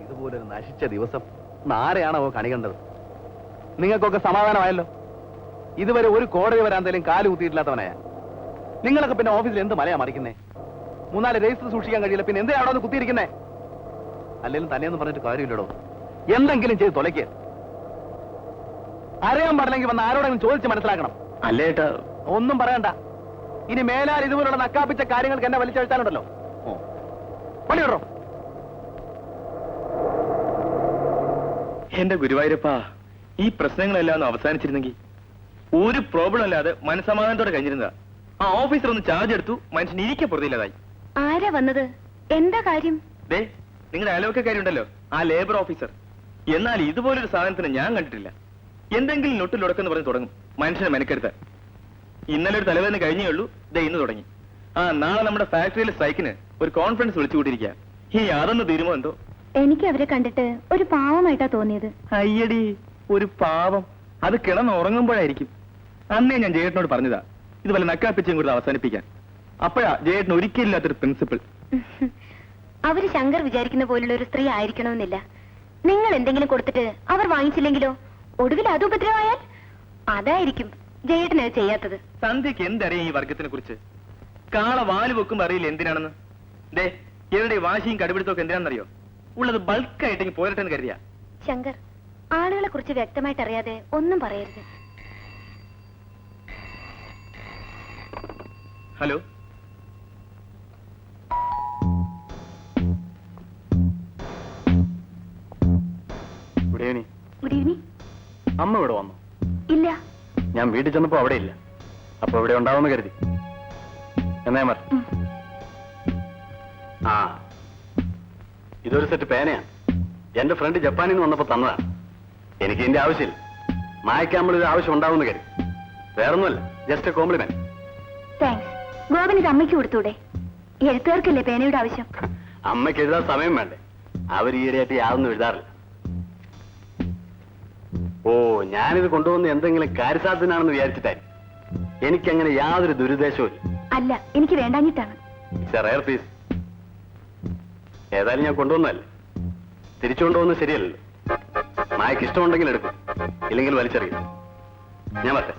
ഇതുപോലൊരു നശിച്ച ദിവസം ആരെയാണോ കണി കണ്ടത്? നിങ്ങൾക്കൊക്കെ സമാധാനമായല്ലോ. ഇതുവരെ ഒരു കോടതി വരാന്തേലും കാല് കുത്തിയിട്ടില്ലാത്തവനായ നിങ്ങളൊക്കെ പിന്നെ ഓഫീസിൽ എന്ത് മലയാ മറിക്കുന്നേ? 3-4 രജിസ്റ്റർ സൂക്ഷിക്കാൻ കഴിയില്ല, പിന്നെ എന്തിനാ അവിടെ ഒന്ന് കുത്തിയിരിക്കുന്നേ? അല്ലെങ്കിലും തന്നെയൊന്നും പറഞ്ഞിട്ട് കാര്യമില്ലടോ. എന്തെങ്കിലും ചെയ്ത് തുലയ്ക്ക്. അറിയാൻ പാടില്ലെങ്കിൽ വന്ന് ആരോടെങ്കിലും ചോദിച്ച് മനസ്സിലാക്കണം. അല്ലേട്ടാ ഒന്നും പറയണ്ട. ഇനി മേലാൽ ഇതുപോലുള്ള നക്കാപ്പിച്ച കാര്യങ്ങൾക്ക് എന്നെ വലിച്ചെഴുത്താനുണ്ടല്ലോ. പണി വിടറോ. എന്റെ ഗുരുവായൂരപ്പ, ഈ പ്രശ്നങ്ങളെല്ലാം ഒന്ന് അവസാനിച്ചിരുന്നെങ്കിൽ ഒരു പ്രോബ്ലം അല്ലാതെ മനസ്സമാധാനത്തോടെ കഴിഞ്ഞിരുന്നതാ. ആ ഓഫീസർ ഒന്ന് ചാർജ് എടുത്തു, മനുഷ്യൻ ഇരിക്കെ പുറത്തില്ലാതായി. ആരാ വന്നത്? എന്താ കാര്യം? ദേ, നിങ്ങളുടെ അയൽവക്കക്കാരുണ്ടല്ലോ, ആ ലേബർ ഓഫീസർ. എന്നാൽ ഇതുപോലൊരു സാധനത്തിന് ഞാൻ കണ്ടിട്ടില്ല. എന്തെങ്കിലും നൊട്ടിലുടക്കെന്ന് പറഞ്ഞ് തുടങ്ങും മനുഷ്യനെ മെനക്കെടുത്ത്. ഇന്നലെ ഒരു തലവേദന കഴിഞ്ഞേ ഉള്ളൂ, ദേ ഇന്ന് തുടങ്ങി. നാളെ നമ്മുടെ ഫാക്ടറിയിലെ സ്ട്രൈക്കിന് ഒരു കോൺഫറൻസ് വിളിച്ചു കൂട്ടിയിരിക്കുക. ഈ അതൊന്ന് തീരുമോ എന്തോ. എനിക്ക് അവരെ കണ്ടിട്ട് ഒരു പാവമായിട്ടാ തോന്നിയത്. അയ്യടി, ഒരു പാവം. അത് കിടന്നുറങ്ങുമ്പോഴായിരിക്കും. അന്നേ ഞാൻ ജയേട്ടനോട് പറഞ്ഞതാ ഇത് വല്ല നക്കാപ്പിച്ചും കൂടെ അവസാനിപ്പിക്കാൻ. അപ്പോഴാ ജയേട്ടന് ഒരിക്കലില്ലാത്തൊരു പ്രിൻസിപ്പിൾ. അവര് ശങ്കർ വിചാരിക്കുന്ന പോലുള്ള ഒരു സ്ത്രീ ആയിരിക്കണമെന്നില്ല. നിങ്ങൾ എന്തെങ്കിലും കൊടുത്തിട്ട് അവർ വാങ്ങിച്ചില്ലെങ്കിലോ? ഒടുവിൽ അത് ഉപദ്രവമായാൽ? അതായിരിക്കും ജയേട്ടന് ചെയ്യാത്തത്. സന്ധ്യക്ക് എന്തറിയാം ഈ വർഗത്തിനെ കുറിച്ച്? കാള വാല് വെക്കുമ്പോ അറിയില്ല എന്തിനാണെന്ന്. ദേ, ഇവരുടെ വാശിയും കടുപിടുത്തമൊക്കെ എന്തിനാണെന്നറിയോ? ഉള്ളത് ബൾക്കായിട്ടെങ്കിൽ പോരട്ടെന്ന് കരുതിയാ. ശങ്കർ, ആളുകളെ കുറിച്ച് വ്യക്തമായിട്ട് അറിയാതെ ഒന്നും പറയരുത്. Hello, good evening. Good evening. അമ്മ ഇവിടെ വന്നു? ഇല്ല. ഞാൻ വീട്ടിൽ ചെന്നപ്പോ അവിടെ ഇല്ല. അപ്പൊ ഇവിടെ ഉണ്ടാവുമെന്ന് കരുതി. എന്നാ മർ. ആ, ഇതൊരു സെറ്റ് പേനയാണ്. എന്റെ ഫ്രണ്ട് ജപ്പാനിൽ നിന്ന് വന്നപ്പോ തന്നതാണ്. എനിക്ക് ഇതിന്റെ ആവശ്യമില്ല. മായക്കാമ്പോൾ ഇത് ആവശ്യം ഉണ്ടാവുമെന്ന് കരുതി. വേറൊന്നുമല്ല, just a compliment. Thanks. Gopan ഇത് അമ്മയ്ക്ക് കൊടുത്തൂടെ? എഴുത്തുകാർക്കല്ലേ പേനയുടെ ആവശ്യം. അമ്മയ്ക്ക് എഴുതാൻ സമയം വേണ്ടേ? അവർ ഈയിടെയായിട്ട് യാതൊന്നും എഴുതാറില്ല. ഓ, ഞാനിത് കൊണ്ടുവന്ന് എന്തെങ്കിലും കാര്യസാധ്യനാണെന്ന് വിചാരിച്ചിട്ടായി. എനിക്കങ്ങനെ യാതൊരു ദുരുദ്ദേശവും അല്ല. എനിക്ക് വേണ്ടാഞ്ഞിട്ടാണ്. It's a rare piece. ഏതായാലും ഞാൻ കൊണ്ടുവന്നല്ലേ, തിരിച്ചു കൊണ്ടുവന്നത് ശരിയല്ലല്ലോ. മായക്ക് ഇഷ്ടമുണ്ടെങ്കിൽ എടുക്കും, ഇല്ലെങ്കിൽ വലിച്ചെറിയും. ഞാൻ വരട്ടെ.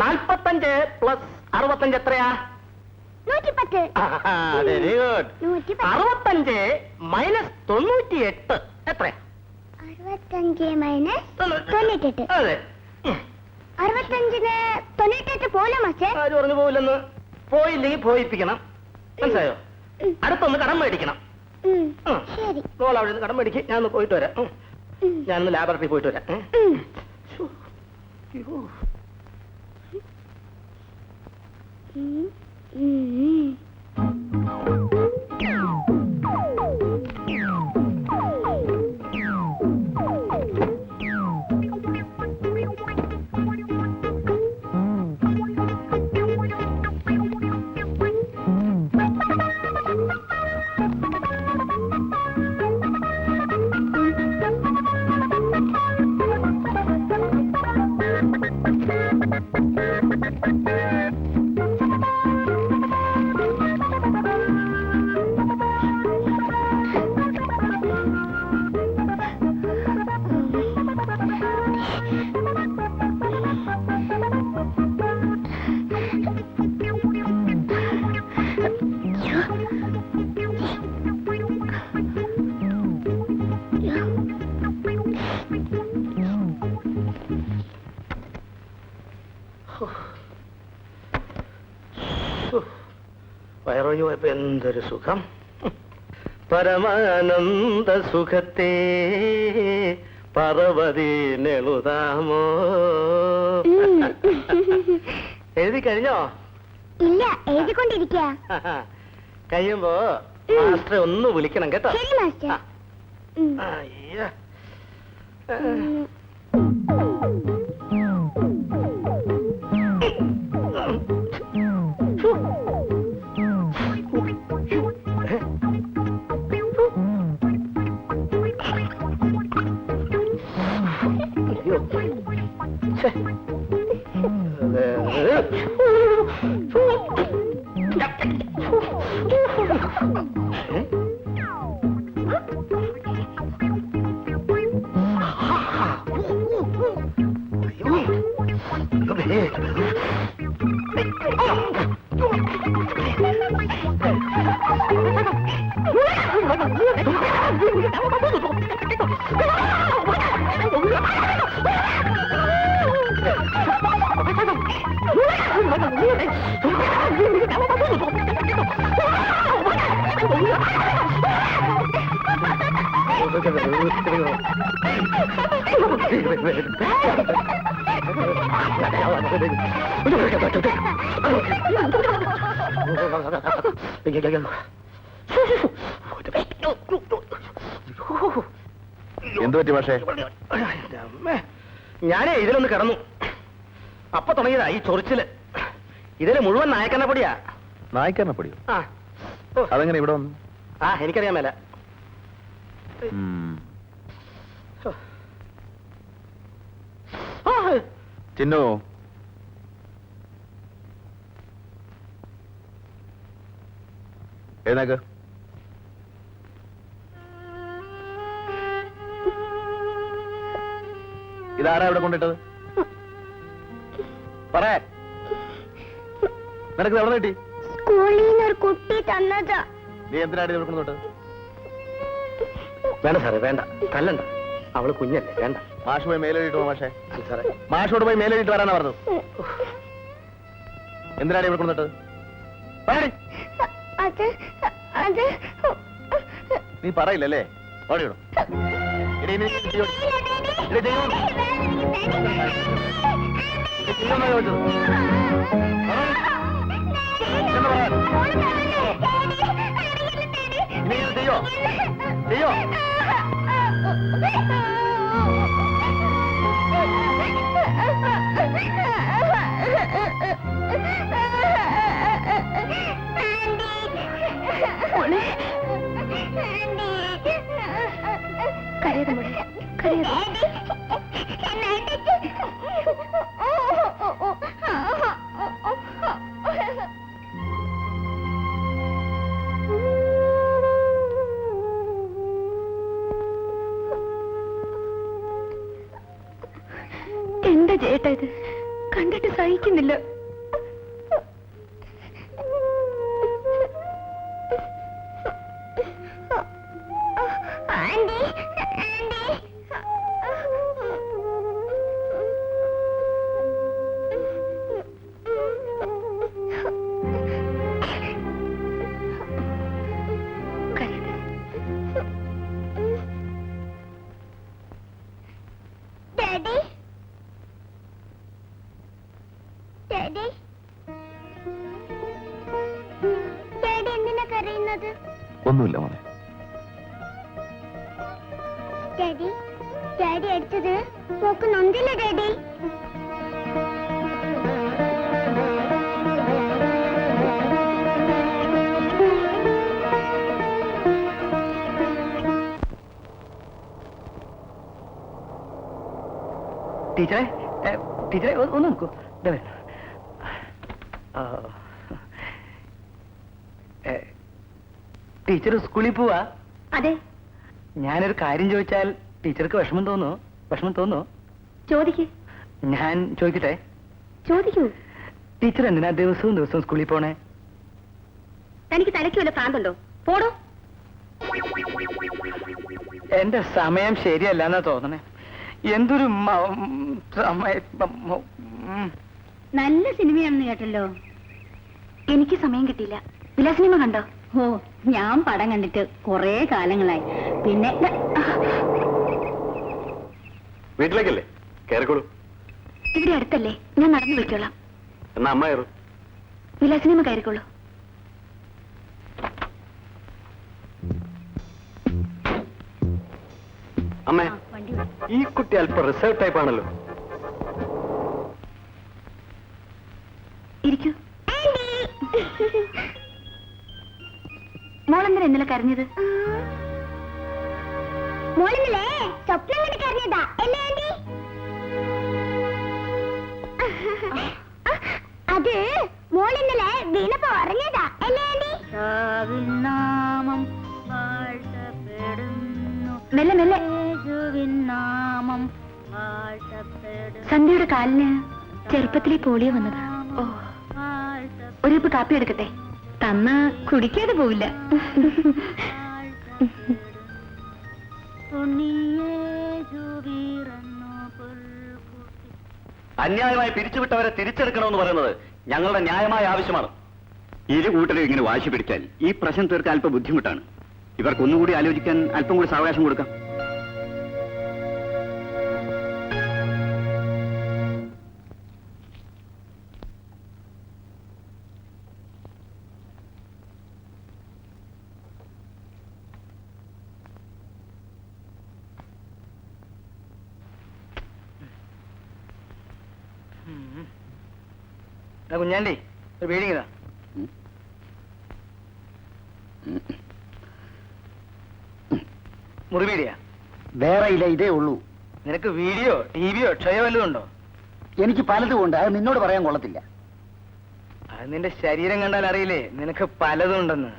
$45 + 65 എത്രയാ? 110. Very good. 65 - 98 എത്രയാ? 65 - 98. അതെ. 65-ന് 98 പോലെ മച്ചേ. ആര് പറഞ്ഞു പോയില്ലെന്ന്? പോയില്ലെങ്കിൽ പോയിപ്പിക്കണം, മനസ്സിലായോ? അടുത്തൊന്ന് കടം മേടിക്കണം. ശരി. മോൾ അവിടെ നിന്ന് കടം മേടിക്ക്, ഞാനൊന്ന് പോയിട്ട് വരാം. ഞാനൊന്ന് ലാബറട്ടറി പോയിട്ട് വരാം. വയറൊഴിഞ്ഞു പോയപ്പോ എന്തൊരു സുഖം. പരമാനന്ദ സുഖത്തെ പറവതീനെഴുതാമോ? എഴുതി കഴിഞ്ഞോ? ഇല്ല, എഴുതിക്കൊണ്ടിരിക്കുക. കഴിയുമ്പോ മാസ്റ്ററെ ഒന്ന് വിളിക്കണം കേട്ടോ. ശരി മാസ്റ്റർ. അയ്യ. എന്തു പറ്റി പക്ഷേ? ഞാനേ ഇതിലൊന്ന് കിടന്നു, അപ്പൊ തുടങ്ങിയതാ ഈ ചൊറിച്ചില്. ഇതില് മുഴുവൻ നായക്കണ്ണപ്പൊടിയാ. നായ്ക്കറിനപ്പൊടിയോ? ആ അതെങ്ങനെ ഇവിടെ വന്നു? ആ എനിക്കറിയാൻ മേല. ചിന്നു, എഴുന്നേക്ക്. ഇതാരാ ഇവിടെ കൊണ്ടിട്ടത്? പറയാ, നിനക്ക് എവിടെ കിട്ടി? സ്കൂളിൽ നിന്ന് ഒരു കുട്ടി തന്നതാ. നീ എന്തിനാണ് ഇവിടെ കൊണ്ടുവിട്ടത്? വേണ്ട സാറേ, വേണ്ട, കല്ലണ്ട. അവള് കുഞ്ഞല്ലേ, വേണ്ട. മാഷ് പോയി മേലെഴുതിട്ട് പോ. മാഷേ, അല്ല സാറേ, മാഷോട് പോയി മേലെഴുതിട്ട് വരാനാ പറഞ്ഞത്. എന്തിനാണ് ഇവിടെ കൊണ്ടിട്ടത്? അത് അത് നീ പറയില്ലല്ലേ? ഓടിയിടും. ചെയ്യോ ചെയ്യോ? കരയത് മോളെ, കരയത്. എന്താ ചേട്ടാ ഇത്? കണ്ടിട്ട് സഹിക്കുന്നില്ല. ഡാഡി, ഡാഡി, ഡാഡി എന്തിനാ കരയുന്നത്? ഒന്നുമില്ല മോനെ. ഡാഡി, ഡാഡി അടിച്ചത് മോക്ക് നൊന്തില്ല ഡാഡി? ടീച്ചറെ, ടീച്ചറെ ഒന്ന് നോക്കൂ. ടീച്ചർ സ്കൂളിൽ പോവാ? അതെ. ഞാനൊരു കാര്യം ചോദിച്ചാൽ ടീച്ചർക്ക് വിഷമം തോന്നുന്നു? വിഷമം തോന്നുന്നു? ചോദിക്കൂ. ഞാൻ ചോദിക്കട്ടെ? ചോദിക്കൂ. ടീച്ചർ എന്തിനാ ദിവസവും ദിവസവും സ്കൂളിൽ പോണേ? തനിക്ക് തലയ്ക്ക് വല്ല പ്രാന്തണ്ടോ? പോടോ. എന്റെ സമയം ശരിയല്ലെന്നാ തോന്നണേ. എന്തൊരു നല്ല സിനിമയാണെന്ന് കേട്ടല്ലോ. എനിക്ക് സമയം കിട്ടിയില്ല. വിലാ സിനിമ കണ്ടോ? ഓ, ഞാൻ പടം കണ്ടിട്ട് കൊറേ കാലങ്ങളായി. പിന്നെ വീട്ടിലേക്കല്ലേ? കയറിക്കോളൂ. ഇവിടെ അടുത്തല്ലേ, ഞാൻ നടന്നു പോയിക്കോളാം. എന്നാ അമ്മ കയറും. വിലാസിനിയമ്മ കയറിക്കോളൂ. അമ്മേ, ഈ കുട്ടി അല്പം റിസർവ് ടൈപ്പ് ആണല്ലോ. ഇരിക്കൂ. മോളെന്തിനാ ഇന്നലെ കരഞ്ഞത്? മോളിന്നലെ സ്വപ്നം കണ്ട് കരഞ്ഞതാ അല്ലേ ആന്റി? അത് മോളിന്നലെ വീണപ്പോ ഉറങ്ങിയതാ അല്ലേ ആന്റി? നാമം മെല്ലെ മെല്ലെ. നാമം സന്ധ്യയുടെ കാലിന് ചെറുപ്പത്തിലെ പോളിയോ വന്നതാ. ഓ, ഒരു കപ്പ് കാപ്പി എടുക്കട്ടെ? തന്ന കുടിക്കാതെ പോവില്ല. അന്യായമായി പിരിച്ചുവിട്ടവരെ തിരിച്ചെടുക്കണമെന്ന് പറയുന്നത് ഞങ്ങളുടെ ന്യായമായ ആവശ്യമാണ്. ഇരു കൂട്ടരും ഇങ്ങനെ വാശി പിടിച്ചാൽ ഈ പ്രശ്നം തീർക്കാൻ അല്പം ബുദ്ധിമുട്ടാണ്. ഇവർക്കൊന്നുകൂടി ആലോചിക്കാൻ അല്പം കൂടി സാവകാശം കൊടുക്കാം. കുഞ്ഞാണ്ടി ഒരു വീടിങ്ങതാ. മുറിവീടിയാ? വേറെ ഇല്ല, ഇതേ ഉള്ളൂ. നിനക്ക് വീഡിയോ ടിവിയോ ക്ഷയോ വല്ലതും ഉണ്ടോ? എനിക്ക് പലതും ഉണ്ട്, അത് നിന്നോട് പറയാൻ കൊള്ളത്തില്ല. അത് നിന്റെ ശരീരം കണ്ടാൽ അറിയില്ലേ നിനക്ക് പലതും ഉണ്ടെന്ന്.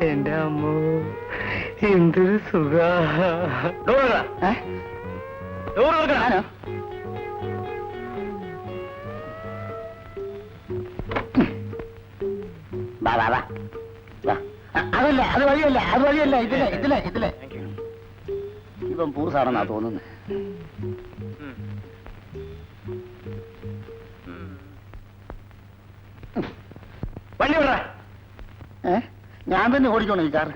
എന്റെ അമ്മോ, എന്തൊരു സുഖ. അതല്ല, അത് വഴിയല്ല, അത് വഴിയല്ല. ഇതിലെ ഇവൻ പൂസാണെന്നാ തോന്നുന്നത്. വണ്ടി വിട. ഞാൻ തന്നെ ഓടിക്കോണം ഈ കാറ്.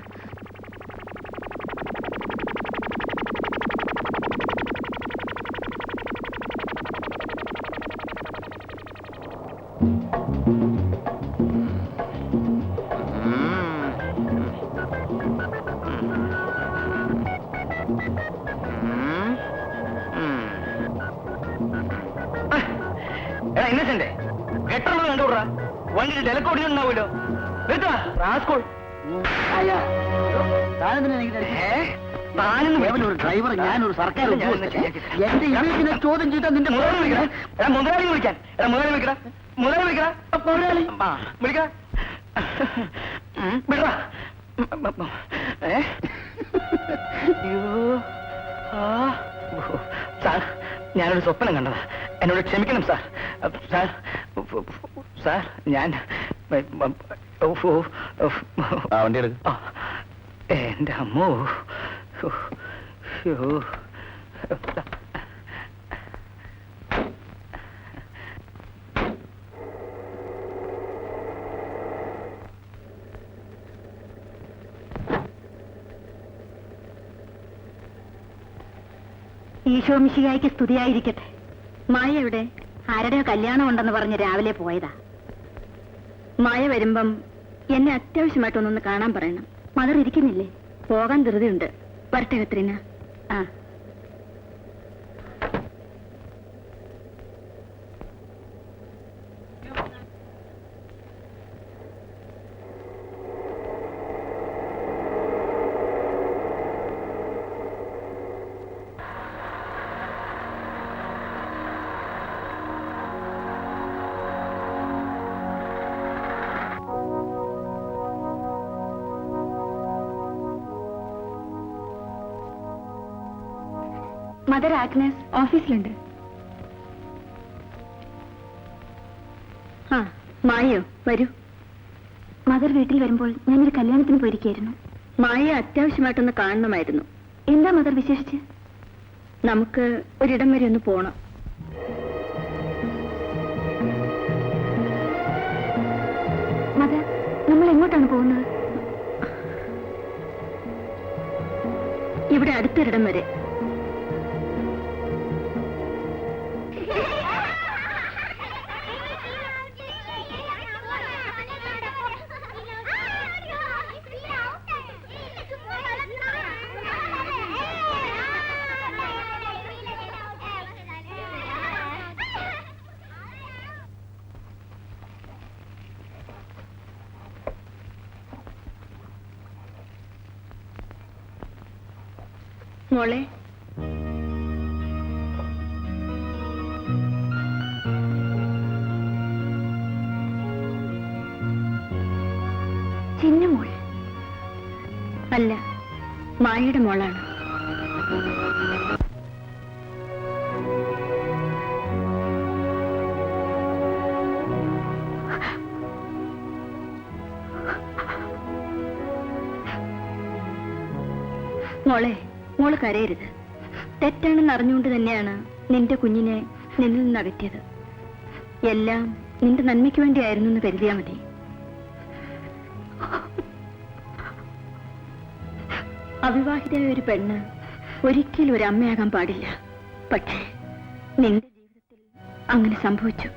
എടാ ഇന്നസെന്റ്, കെട്ടുള്ളത് കണ്ടുകൂടാ. വണ്ടി ടെലക്കോടി ഉണ്ടാവുമല്ലോ. റാസ്കോൾ. ഒരു ഡ്രൈവർ, ഞാനൊരു സർക്കാർ ഉദ്യോഗസ്ഥൻ. എന്റെ ഇമേജിനെ ചോദ്യം ചെയ്താൽ നിന്റെ മുതലാളി വിളിക്കാൻ. എടാ മുതലാളി വിളിക്കടാ, മുതലാളി വിളിക്കടാ, മുതലാളി വിളിക്കടാ. വിടറാ. സാർ, ഞാനൊരു സ്വപ്നം കണ്ടതാ. എന്നോട് ക്ഷമിക്കണം സാർ. സാർ, സാർ ഞാൻ വണ്ടി എടുക്കും. എന്റെ അമ്മോ. ഈശോ മിശിഹായ്ക്ക് സ്തുതിയായിരിക്കട്ടെ. മായ എവിടെ? ആരുടെയോ കല്യാണം ഉണ്ടെന്ന് പറഞ്ഞ് രാവിലെ പോയതാ. മായ വരുമ്പം എന്നെ അത്യാവശ്യമായിട്ടൊന്നൊന്ന് കാണാൻ പറയണം. മദർ ഇരിക്കുന്നില്ലേ? പോകാൻ ധൃതിയുണ്ട്. വരട്ടെ കത്രീന. ആ, മദർ ആഗ്നസ് ഓഫീസിലുണ്ട്. ആ, മായോ വരൂ. മദർ വീട്ടിൽ വരുമ്പോൾ ഞാനൊരു കല്യാണത്തിന് പോയിരിക്കായിരുന്നു. മായ അത്യാവശ്യമായിട്ടൊന്ന് കാണണമായിരുന്നു. എന്താ മദർ വിശേഷിച്ച്? നമുക്ക് ഒരിടം വരെ ഒന്ന് പോണം. മദർ, നമ്മൾ എങ്ങോട്ടാണ് പോകുന്നത്? ഇവിടെ അടുത്തൊരിടം വരെ. മോളെ, ചിന്നമോൾ അല്ല, മായയുടെ മോളാണ്. മോളെ, മോള് കരയരുത്. തെറ്റാണെന്ന് അറിഞ്ഞുകൊണ്ട് തന്നെയാണ് നിന്റെ കുഞ്ഞിനെ നിന്നിൽ നിന്ന് അകറ്റിയത്. എല്ലാം നിന്റെ നന്മയ്ക്ക് വേണ്ടിയായിരുന്നു എന്ന് കരുതിയാ മതി. അവിവാഹിതയായ ഒരു പെണ്ണ് ഒരിക്കലും ഒരു അമ്മയാകാൻ പാടില്ല. പക്ഷേ നിന്റെ ജീവിതത്തിൽ അങ്ങനെ സംഭവിച്ചു.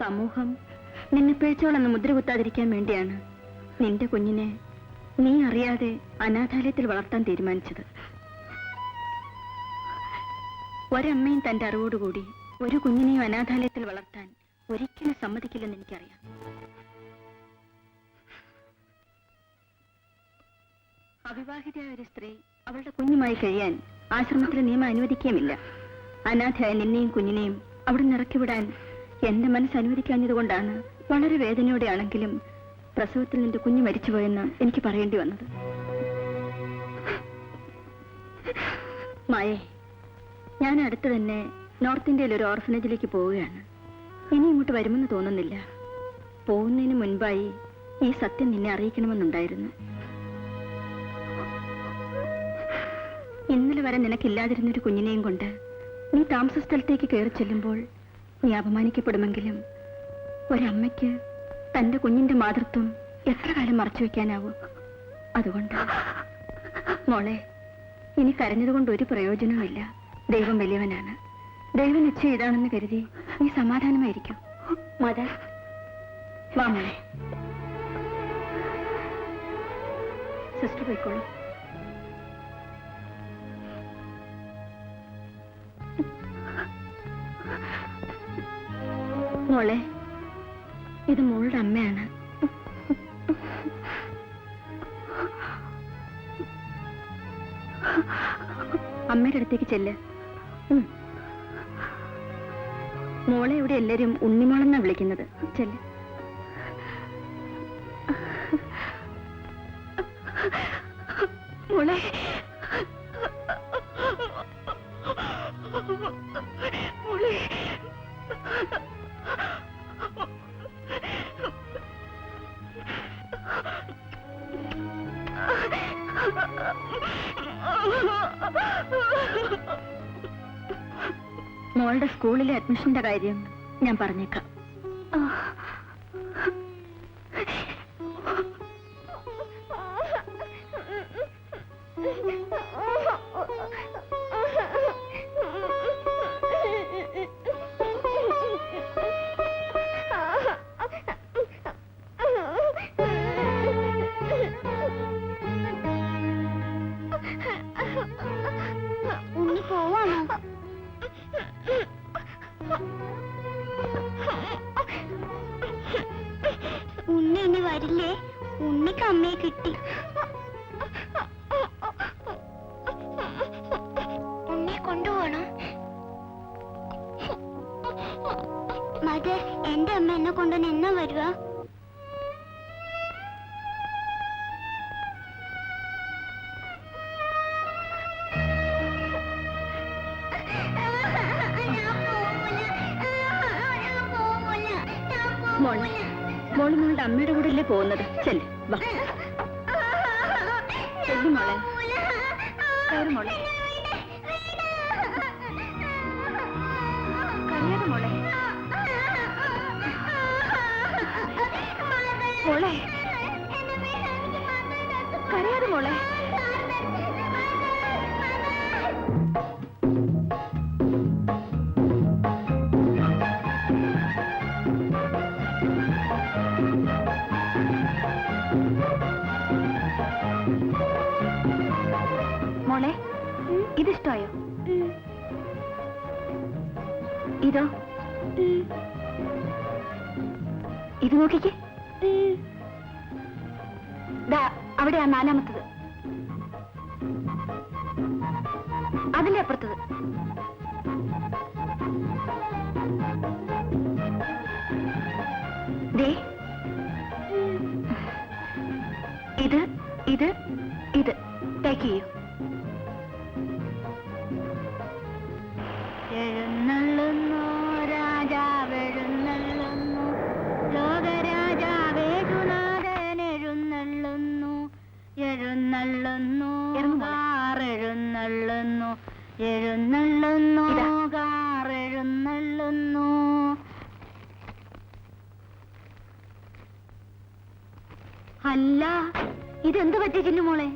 സമൂഹം നിന്നെ പിഴച്ചോളെന്ന് മുദ്ര കുത്താതിരിക്കാൻ വേണ്ടിയാണ് നിന്റെ കുഞ്ഞിനെ നീ അറിയാതെ അനാഥാലയത്തിൽ വളർത്താൻ തീരുമാനിച്ചത്. ഒരമ്മയും തന്റെ അറിവോടുകൂടി ഒരു കുഞ്ഞിനെയും അനാഥാലയത്തിൽ വളർത്താൻ ഒരിക്കലും സമ്മതിക്കില്ലെന്ന് എനിക്കറിയാം. അവിവാഹിതയായ ഒരു സ്ത്രീ അവളുടെ കുഞ്ഞുമായി കഴിയാൻ ആശ്രമത്തിലെ നിയമം അനുവദിക്കുകയുമില്ല. അനാഥയായ നിന്നെയും കുഞ്ഞിനെയും അവിടെ നിറക്കിവിടാൻ എന്റെ മനസ്സ് അനുവദിക്കാഞ്ഞതുകൊണ്ടാണ് വളരെ വേദനയോടെയാണെങ്കിലും പ്രസവത്തിൽ നിന്റെ കുഞ്ഞ് മരിച്ചുപോയെന്ന് എനിക്ക് പറയേണ്ടി വന്നത്. മായേ, ഞാൻ അടുത്ത് തന്നെ നോർത്ത് ഇന്ത്യയിൽ ഒരു ഓർഫനേജിലേക്ക് പോവുകയാണ്. ഇനി ഇങ്ങോട്ട് വരുമെന്ന് തോന്നുന്നില്ല. പോകുന്നതിന് മുൻപായി ഈ സത്യം നിന്നെ അറിയിക്കണമെന്നുണ്ടായിരുന്നു. ഇന്നലെ വരെ നിനക്കില്ലാതിരുന്നൊരു കുഞ്ഞിനെയും കൊണ്ട് നീ താമസ സ്ഥലത്തേക്ക് കയറി ചെല്ലുമ്പോൾ നീ അപമാനിക്കപ്പെടുമെങ്കിലും ഒരമ്മയ്ക്ക് തന്റെ കുഞ്ഞിന്റെ മാതൃത്വം എത്ര കാലം മറച്ചു വെക്കാനാവും? അതുകൊണ്ട് മോളെ, ഇനി കരഞ്ഞതുകൊണ്ട് ഒരു പ്രയോജനവുമില്ല. ദൈവം വലിയവനാണ്. ദൈവം നിശ്ചയം ഇതാണെന്ന് കരുതി നീ സമാധാനമായിരിക്കും. മദർ, വാ മോളെ. സിസ്റ്റർ പോയിക്കോളൂ. മോളെ, ഇത് മോളുടെ അമ്മയാണ്. അമ്മയുടെ അടുത്തേക്ക് ചെല്ല്. മോളെ ഇവിടെ എല്ലാരും ഉണ്ണിമോളെന്നാ വിളിക്കുന്നത്. ചെല്ല്. മോളെ, മോളെ, മോളുടെ സ്കൂളിലെ അഡ്മിഷന്റെ കാര്യം ഞാൻ പറഞ്ഞേക്കാം. ഉണ്ണി പോവാണോ? ഉണ്ണി ഇനി വരില്ലേ? ഉണ്ണിക്ക് അമ്മയെ കിട്ടി. ഉണ്ണിയെ കൊണ്ടുപോകണം. മദർ, എന്റെ അമ്മ എന്നെ കൊണ്ടുവന്ന് എന്നാ വരുക? മോളെ, മോള് മോളുടെ അമ്മയുടെ കൂടെ അല്ലേ പോകുന്നത്? ചെല്ല്, വാ. ചെല്ലു മോളെ, കയറ് മോളെ. കരയാതെ മോളെ. മോളെ, കരയാതെ മോളെ. മോളെ, ഇതിഷ്ടായോ? ഇതോ? ഇത് നോക്കിക്കേ. ദാ അവിടെയാ നാലാമത്തത്, അതിന്റെ അപ്പുറത്തത്. ദേ, ഇത് ഇത് ഇത് പാക്ക് ചെയ്യൂ. എഴുന്നള്ളുന്നു രാജാവെഴുന്നള്ളുന്നു, ലോകരാജാവേകുനാഥൻ എഴുന്നള്ളുന്നു, എഴുന്നള്ളുന്നു കാറെഴുന്നള്ളുന്നു, എഴുന്നള്ളുന്നു കാറെഴുന്നള്ളുന്നു. അല്ല, ഇതെന്ത് പറ്റി ചിന്നു മോളെ?